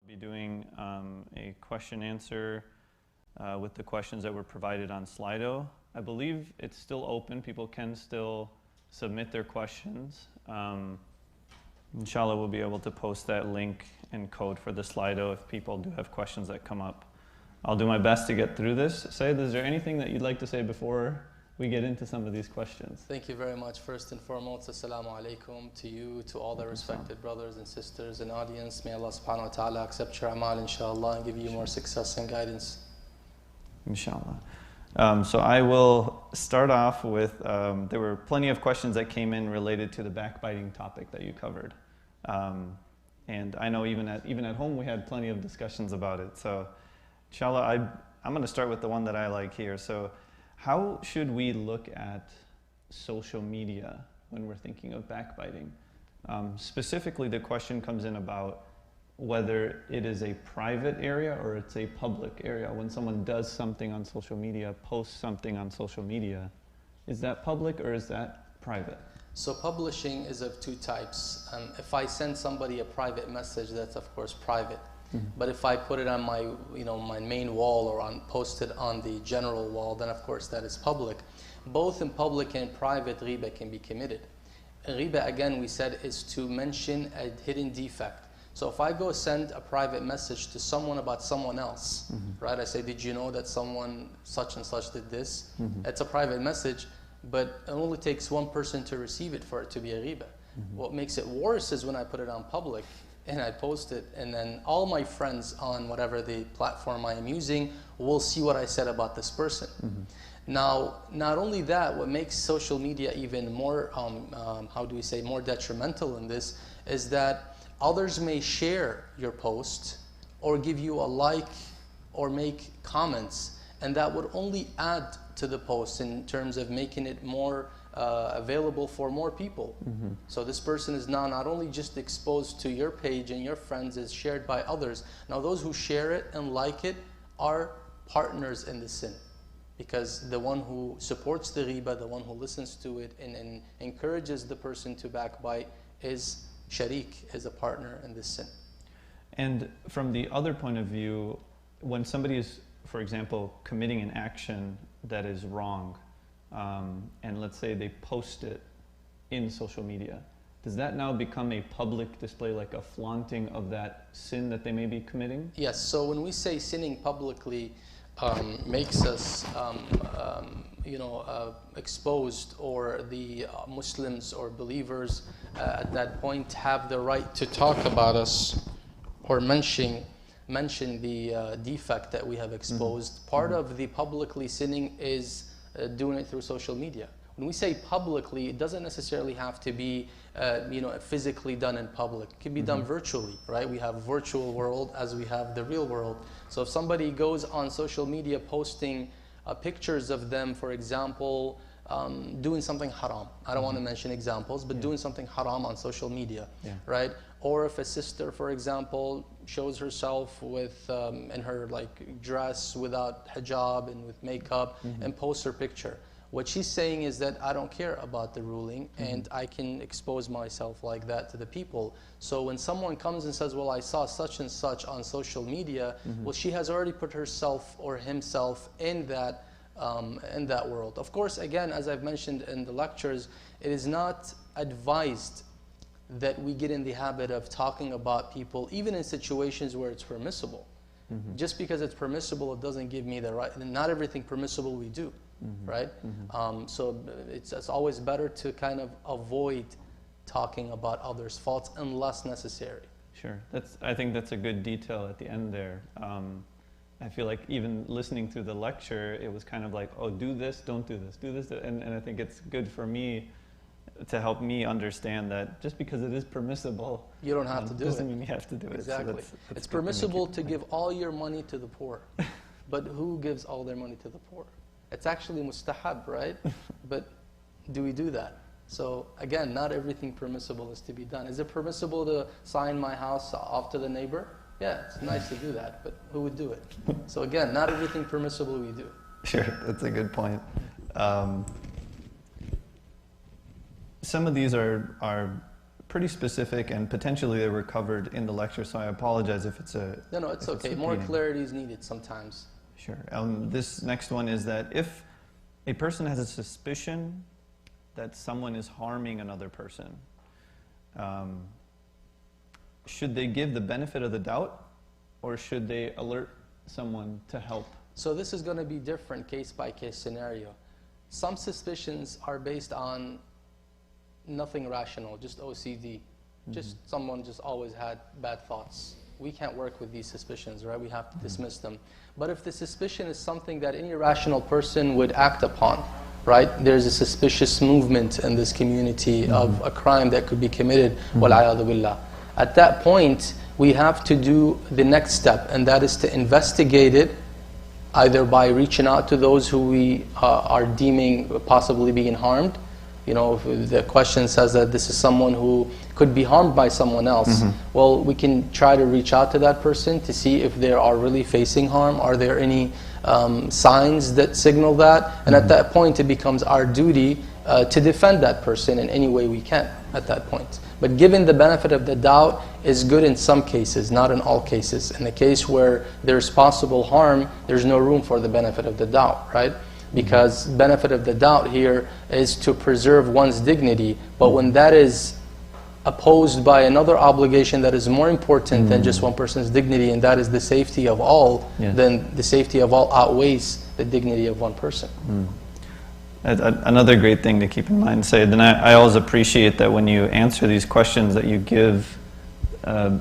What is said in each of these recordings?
Be doing a question answer with the questions that were provided on Slido. I believe it's still open. People can still submit their questions. Inshallah, we'll be able to post that link and code for the Slido if people do have questions that come up. I'll do my best to get through this. Sayyid, is there anything that you'd like to say before we get into some of these questions? Thank you very much. First and foremost, assalamu alaikum to you, to all the respected brothers and sisters and audience. May Allah subhanahu wa ta'ala accept your amal, inshallah, and give you more success and guidance. Inshallah. So I will start off with, there were plenty of questions that came in related to the backbiting topic that you covered. And I know even at home we had plenty of discussions about it. So inshallah, I'm going to start with the one that I like here. So how should we look at social media when we're thinking of backbiting? Specifically, the question comes in about whether it is a private area or it's a public area. When someone does something on social media, posts something on social media, is that public or is that private? So publishing is of two types. If I send somebody a private message, that's of course private. But if I put it on my, my main wall or post it on the general wall, then of course that is public. Both in public and private, ghiba can be committed. Ghiba, again, we said, is to mention a hidden defect. So if I go send a private message to someone about someone else, right? I say, did you know that someone such and such did this? It's a private message, but it only takes one person to receive it for it to be a ghiba. What makes it worse is when I put it on public and I post it, and then all my friends on whatever the platform I am using will see what I said about this person. Now, not only that, what makes social media even more, more detrimental in this is that others may share your post or give you a like or make comments, and that would only add to the post in terms of making it more available for more people. So this person is now not only just exposed to your page and your friends, is shared by others. Now those who share it and like it are partners in the sin, because the one who supports the ghiba, the one who listens to it and encourages the person to backbite, is sharik, is a partner in this sin. And from the other point of view, when somebody is, for example, committing an action that is wrong, and let's say they post it in social media, does that now become a public display, like a flaunting of that sin that they may be committing? Yes, so when we say sinning publicly, makes us exposed, or the Muslims or believers at that point have the right to talk about us or mention the defect that we have exposed. Part of the publicly sinning is doing it through social media. When we say publicly, it doesn't necessarily have to be physically done in public. It can be done virtually, right? We have virtual world as we have the real world. So if somebody goes on social media posting pictures of them, for example, doing something haram. I don't want to mention examples, but doing something haram on social media, right? Or if a sister, for example, shows herself with in her dress without hijab and with makeup and posts her picture. What she's saying is that I don't care about the ruling and I can expose myself like that to the people. So when someone comes and says, well, I saw such and such on social media, well, she has already put herself or himself in that world. Of course, again, as I've mentioned in the lectures, it is not advised that we get in the habit of talking about people, even in situations where it's permissible. Just because it's permissible, it doesn't give me the right. And not everything permissible we do, right? So it's always better to kind of avoid talking about others' faults unless necessary. Sure, I think that's a good detail at the end there. I feel like even listening to the lecture, it was kind of like, oh, do this, don't do this, do this. And I think it's good for me to help me understand that just because it is permissible, you don't have to do it. Doesn't mean you have to do it. Exactly. So that's it's permissible to give all your money to the poor. But who gives all their money to the poor? It's actually mustahab, right? But do we do that? So again, not everything permissible is to be done. Is it permissible to sign my house off to the neighbor? Yeah, it's nice to do that, but who would do it? So again, not everything permissible we do. Sure, that's a good point. Some of these are pretty specific, and potentially they were covered in the lecture, so I apologize if it's a... No, it's okay. More clarity is needed sometimes. Sure. This next one is that if a person has a suspicion that someone is harming another person, should they give the benefit of the doubt, or should they alert someone to help? So this is going to be different case by case scenario. Some suspicions are based on nothing rational, just OCD. Just someone just always had bad thoughts. We can't work with these suspicions, right? We have to dismiss them. But if the suspicion is something that any rational person would act upon, right? There's a suspicious movement in this community of a crime that could be committed, وَالْعَيَاذُ بِاللَّهِ. At that point, we have to do the next step, and that is to investigate it, either by reaching out to those who we are deeming possibly being harmed. You know, if the question says that this is someone who could be harmed by someone else, well, we can try to reach out to that person to see if they are really facing harm. Are there any signs that signal that? And at that point, it becomes our duty to defend that person in any way we can at that point. But given the benefit of the doubt is good in some cases, not in all cases. In the case where there's possible harm, there's no room for the benefit of the doubt, right? Because benefit of the doubt here is to preserve one's dignity, but when that is opposed by another obligation that is more important than just one person's dignity, and that is the safety of all, then the safety of all outweighs the dignity of one person. Another great thing to keep in mind, Sayyid, and I always appreciate that when you answer these questions that you give,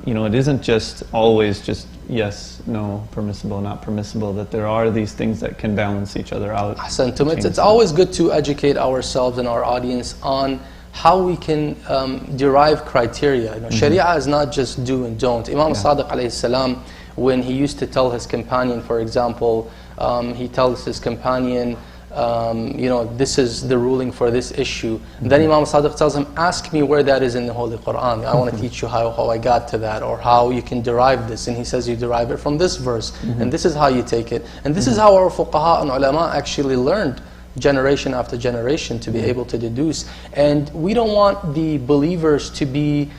you know, it isn't just always just yes, no, permissible, not permissible, that there are these things that can balance each other out. It's always good to educate ourselves and our audience on how we can derive criteria. You know, Sharia is not just do and don't. Imam Sadiq alayhi salam, when he used to tell his companion, for example, he tells his companion, you know, this is the ruling for this issue. Then Imam Sadiq tells him, ask me where that is in the Holy Quran. I want to teach you how I got to that, or how you can derive this. And he says, you derive it from this verse, and this is how you take it. And this is how our fuqaha and ulama actually learned generation after generation to be able to deduce. And we don't want the believers to be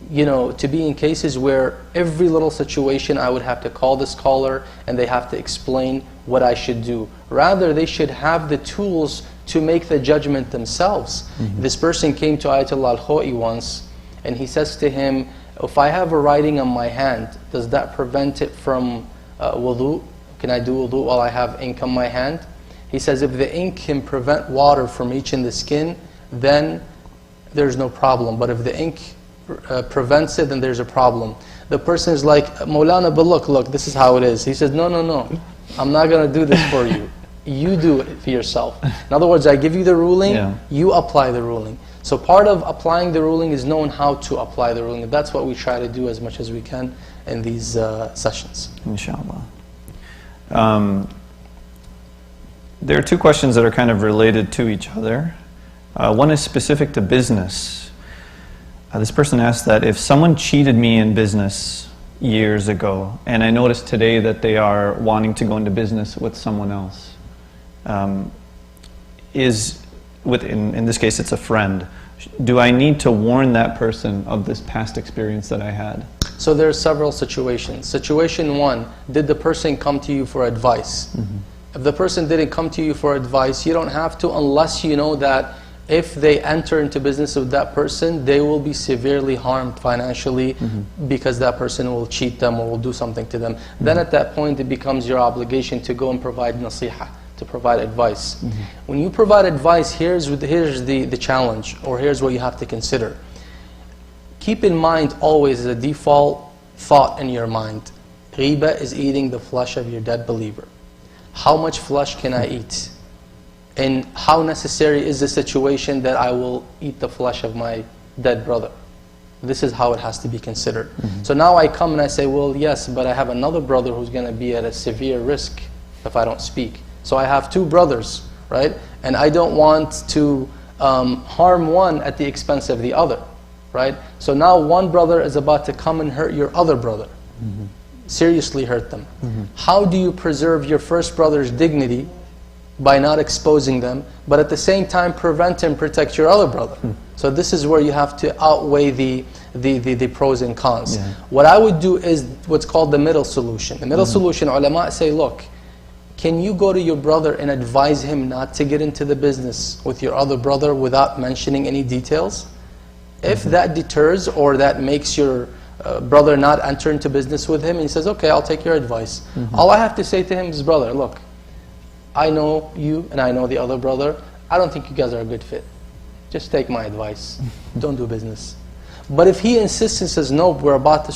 you know, to be in cases where every little situation I would have to call the scholar and they have to explain what I should do. Rather, they should have the tools to make the judgment themselves. This person came to Ayatollah al-Khoi once, and he says to him, if I have a writing on my hand, does that prevent it from wudu? Can I do wudu while I have ink on my hand? He says, if the ink can prevent water from reaching the skin, then there's no problem. But if the ink prevents it, then there's a problem. The person is like, Maulana, but look, this is how it is. He says, no, I'm not going to do this for you. You do it for yourself. In other words, I give you the ruling, you apply the ruling. So part of applying the ruling is knowing how to apply the ruling. And that's what we try to do as much as we can in these sessions. Inshallah. There are two questions that are kind of related to each other. One is specific to business. This person asked that if someone cheated me in business years ago, and I noticed today that they are wanting to go into business with someone else, in this case it's a friend, do I need to warn that person of this past experience that I had? So there are several situations. Situation one, did the person come to you for advice? If the person didn't come to you for advice, you don't have to, unless you know that if they enter into business with that person, they will be severely harmed financially because that person will cheat them or will do something to them. Then at that point, it becomes your obligation to go and provide nasiha, to provide advice. When you provide advice, here's the challenge, or here's what you have to consider. Keep in mind always as a default thought in your mind, ghiba is eating the flesh of your dead believer. How much flesh can I eat? And how necessary is the situation that I will eat the flesh of my dead brother? This is how it has to be considered. So now I come and I say, well, yes, but I have another brother who's going to be at a severe risk if I don't speak. So I have two brothers, right? And I don't want to harm one at the expense of the other, right? So now one brother is about to come and hurt your other brother, seriously hurt them. How do you preserve your first brother's dignity by not exposing them, but at the same time prevent and protect your other brother. So this is where you have to outweigh the pros and cons. Yeah. What I would do is what's called the middle solution. The middle solution, ulama say, look, can you go to your brother and advise him not to get into the business with your other brother without mentioning any details? If that deters or that makes your brother not enter into business with him, and he says, okay, I'll take your advice. All I have to say to him is, brother, look, I know you and I know the other brother. I don't think you guys are a good fit. Just take my advice. Don't do business. But if he insists and says, no, we're about to